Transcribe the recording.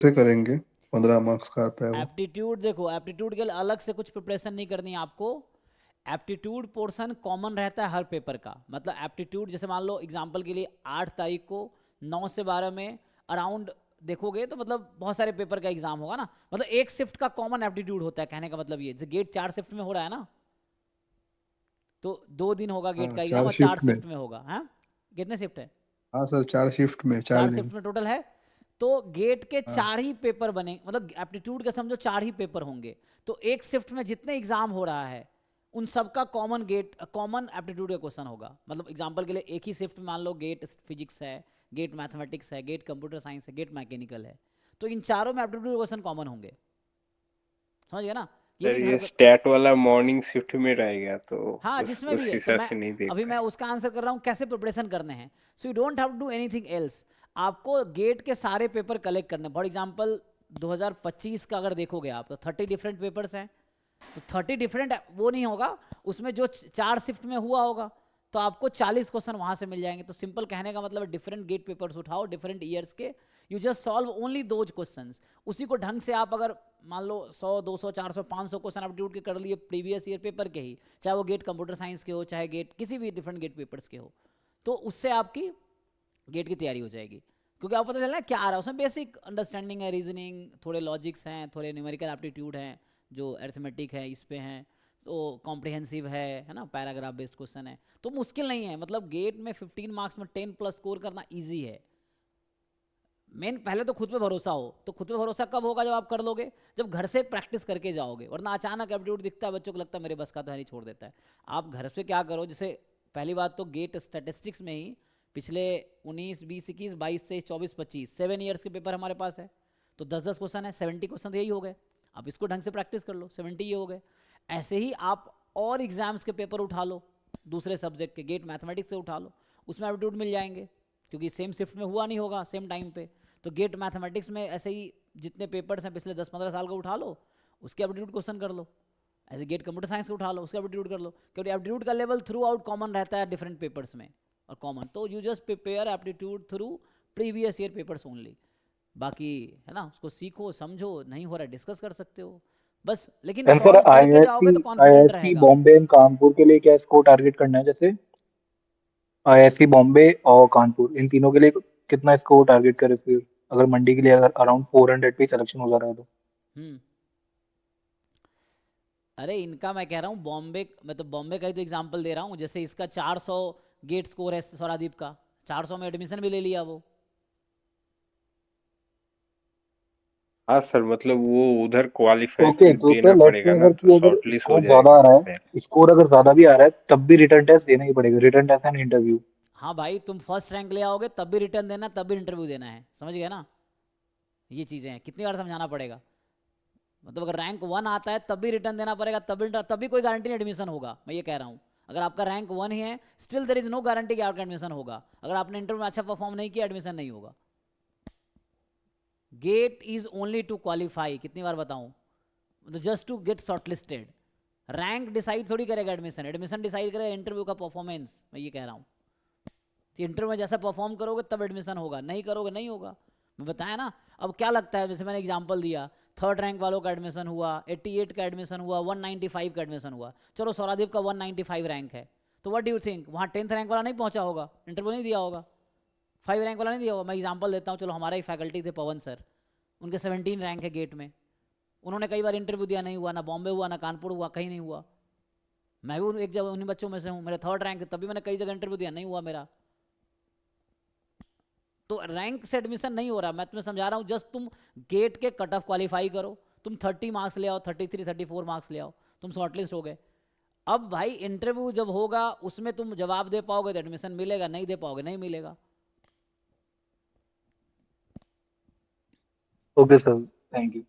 कैसे करेंगे? 15 मार्क्स का आता है वो। एप्टीट्यूड देखो, एप्टीट्यूड के लिए अलग से कुछ प्रिपरेशन नहीं करनी है आपको। एप्टीट्यूड पोर्शन कॉमन रहता है हर पेपर का। मतलब एप्टीट्यूड जैसे मान लो एग्जांपल के लिए 8 तारीख को 9 से 12 में अराउंड देखोगे तो मतलब बहुत सारे पेपर का एग्जाम होगा ना। मतलब एक शिफ्ट का कॉमन एप्टीट्यूड होता है, कहने का मतलब ये, जैसे गेट 4 शिफ्ट में हो रहा है ना, तो 2 दिन होगा गेट हाँ, का एग्जाम चार और चार शिफ्ट में। शिफ्ट में होगा। हाँ, कितने शिफ्ट है? हाँ सर, 4 शिफ्ट में, चार चार शिफ्ट दिन में टोटल है। तो गेट के हाँ। 4 ही पेपर बने, मतलब एप्टीट्यूड का समझो 4 ही पेपर होंगे। तो एक शिफ्ट में जितने एग्जाम हो रहा है उन सबका कॉमन गेट, कॉमन एप्टीट्यूड का क्वेश्चन होगा। मतलब एग्जांपल के लिए एक ही शिफ्ट में मान लो गेट फिजिक्स है, गेट मैथमेटिक्स है, गेट कंप्यूटर साइंस है, गेट मैकेनिकल है, तो इन चारों में एप्टीट्यूड क्वेश्चन कॉमन होंगे। समझ गए ना? ये सर नहीं कि ये हर स्टैट वाला मॉर्निंग शिफ्ट में रहेगा तो हाँ उस जिसमें भी उस है, तो हिसाब मैं से नहीं दे अभी मैं पाए। उसका आंसर कर रहा हूँ कैसे प्रिपरेशन करने हैं। So you don't have to do anything else. आपको गेट के सारे पेपर कलेक्ट करने, फॉर एग्जांपल 2025 का अगर देखोगे आप तो 30 डिफरेंट पेपर्स हैं। तो 30 डिफरेंट वो नहीं होगा, उसमें जो 4 शिफ्ट में हुआ होगा तो आपको 40 क्वेश्चन वहां से मिल जाएंगे। तो सिंपल कहने का मतलब डिफरेंट गेट पेपर्स उठाओ डिफरेंट ईयर्स के, you just solve only those questions. उसी को ढंग से आप अगर मान लो 100 200 400 500 क्वेश्चन एप्टीट्यूड के कर लिए प्रीवियस ईयर पेपर के ही, चाहे वो गेट कंप्यूटर साइंस के हो चाहे गेट किसी भी डिफरेंट गेट पेपर्स के हो, तो उससे आपकी गेट की तैयारी हो जाएगी। क्योंकि आपको पता चलना है क्या आ रहा है उसमें, बेसिक अंडरस्टैंडिंग है, रीजनिंग, थोड़े लॉजिक्स हैं, थोड़े न्यूमेरिकल एप्टीट्यूड हैं, जो अरिथमेटिक है इस पे हैं, तो कॉम्प्रिहेंसिव है ना, पैराग्राफ बेस्ड क्वेश्चन है। तो मुश्किल नहीं है, मतलब गेट में 15 मार्क्स में 10+ स्कोर करना ईजी है। मेन पहले तो खुद पे भरोसा हो। तो खुद पे भरोसा कब होगा? जब आप कर लोगे, जब घर से प्रैक्टिस करके जाओगे। वरना अचानक एप्टीट्यूड दिखता है बच्चों को, लगता है मेरे बस का तो है नहीं, छोड़ देता है। आप घर से क्या करो, जैसे पहली बात तो गेट स्टैटिस्टिक्स में ही पिछले 19 20 21 22 23 24 25 7 ईयर्स के पेपर हमारे पास है। तो 10 10 क्वेश्चन है, 70 क्वेश्चन यही हो गए। आप इसको ढंग से प्रैक्टिस कर लो, 70 ये हो गए। ऐसे ही आप और एग्जाम्स के पेपर उठा लो, दूसरे सब्जेक्ट के गेट मैथमेटिक्स से उठा लो, उसमें एप्टीट्यूड मिल जाएंगे। क्योंकि सेम शिफ्ट में हुआ नहीं होगा सेम टाइम पे। तो गेट मैथमेटिक्स में ऐसे ही जितने पेपर्स हैं पिछले 10 15 साल का उठा लो, उसके एप्टीट्यूड क्वेश्चन कर लो। ऐसे गेट कंप्यूटर साइंस का उठा लो, उसका एप्टीट्यूड कर लो। क्योंकि एप्टीट्यूड का लेवल थ्रू आउट कॉमन रहता है डिफरेंट पेपर्स में। और कॉमन तो you just prepare aptitude through previous year papers only. बाकी है ना, उसको सीखो समझो, नहीं हो रहा डिस्कस कर सकते हो बस, लेकिन एंड सर सॉल्व करके आईआईटी जाओगे तो कॉन्फिडेंट आईआईटी रहेगा। बॉम्बे एंड कानपुर के लिए क्या स्कोर टारगेट करना है? जैसे आईआईटी बॉम्बे और कानपुर, इन तीनों के लिए कितना स्कोर टारगेट करें फिर, अगर मंडी के लिए अगर अराउंड 400 पे सिलेक्शन हो जा रहा है तो? हम्म। अरे इनका मैं कह रहा हूँ बॉम्बे, मैं तो बॉम्बे का ही तो एग्जांपल दे रहा हूँ। जैसे इसका 400 गेट स्कोर है स्वरादीप का, 400 में एडमिशन भी ले लिया वो। हाँ सर, मतलब वो उधर क्वालिफाई ओके फिर तो देना सर लेट्स पड़ेगा से ना, अगर तो कि अगर शॉर्ट लिस्ट हो स्कोर ज्यादा जाएगा आ रहा उसमें। है, स्कोर अगर ज्यादा भी आ रहा है तब भी रिटर्न टेस्ट देना ही पड़ेगा, रिटर्न टेस्ट एंड इंटरव्यू? हाँ भाई, तुम फर्स्ट रैंक ले आओगे तब भी रिटर्न देना, तब भी इंटरव्यू देना है। समझ गए ना? ये चीज़ें हैं, कितनी बार समझाना पड़ेगा। मतलब अगर रैंक 1 आता है तब भी रिटर्न देना पड़ेगा, तब भी कोई गारंटी नहीं एडमिशन होगा। मैं ये कह रहा हूँ, अगर आपका रैंक 1 ही है still there is no guarantee कि आपका एडमिशन होगा। अगर आपने इंटरव्यू में अच्छा परफॉर्म नहीं किया एडमिशन नहीं होगा। GATE is only to qualify, कितनी बार बताऊं, मतलब just to get shortlisted. Rank decide थोड़ी करेगा एडमिशन, एडमिशन डिसाइड करेगा इंटरव्यू का परफॉर्मेंस। मैं ये कह रहा हूँ कि इंटरव्यू में जैसा परफॉर्म करोगे तब एडमिशन होगा, नहीं करोगे नहीं होगा। मैं बताया ना। अब क्या लगता है, जैसे मैंने एग्जांपल दिया, थर्ड रैंक वालों का एडमिशन हुआ, 88 का एडमिशन हुआ, 195 का एडमिशन हुआ। चलो सौरादीप का 195 रैंक है, तो व्हाट डू यू थिंक वहाँ 10th रैंक वाला नहीं पहुंचा होगा, इंटरव्यू नहीं दिया होगा, 5 रैंक वाला नहीं दिया होगा। मैं एग्जांपल देता हूँ, चलो हमारा ही फैकल्टी थे पवन सर, उनके 17 रैंक है गेट में। उन्होंने कई बार इंटरव्यू दिया, नहीं हुआ, ना बॉम्बे हुआ ना कानपुर हुआ, कहीं नहीं हुआ। मैं भी एक जगह उन्हीं बच्चों में से हूँ, मेरा थर्ड रैंक है, तभी मैंने कई जगह इंटरव्यू दिया, नहीं हुआ मेरा। तो रैंक से एडमिशन नहीं हो रहा, मैं तुम्हें समझा रहा हूँ। जस्ट तुम गेट के कट ऑफ क्वालिफाई करो, तुम 30 मार्क्स ले आओ, 33 34 मार्क्स ले आओ, तुम शॉर्टलिस्ट हो गए। अब भाई इंटरव्यू जब होगा उसमें तुम जवाब दे पाओगे तो एडमिशन मिलेगा, नहीं दे पाओगे नहीं मिलेगा। Okay sir, thank you.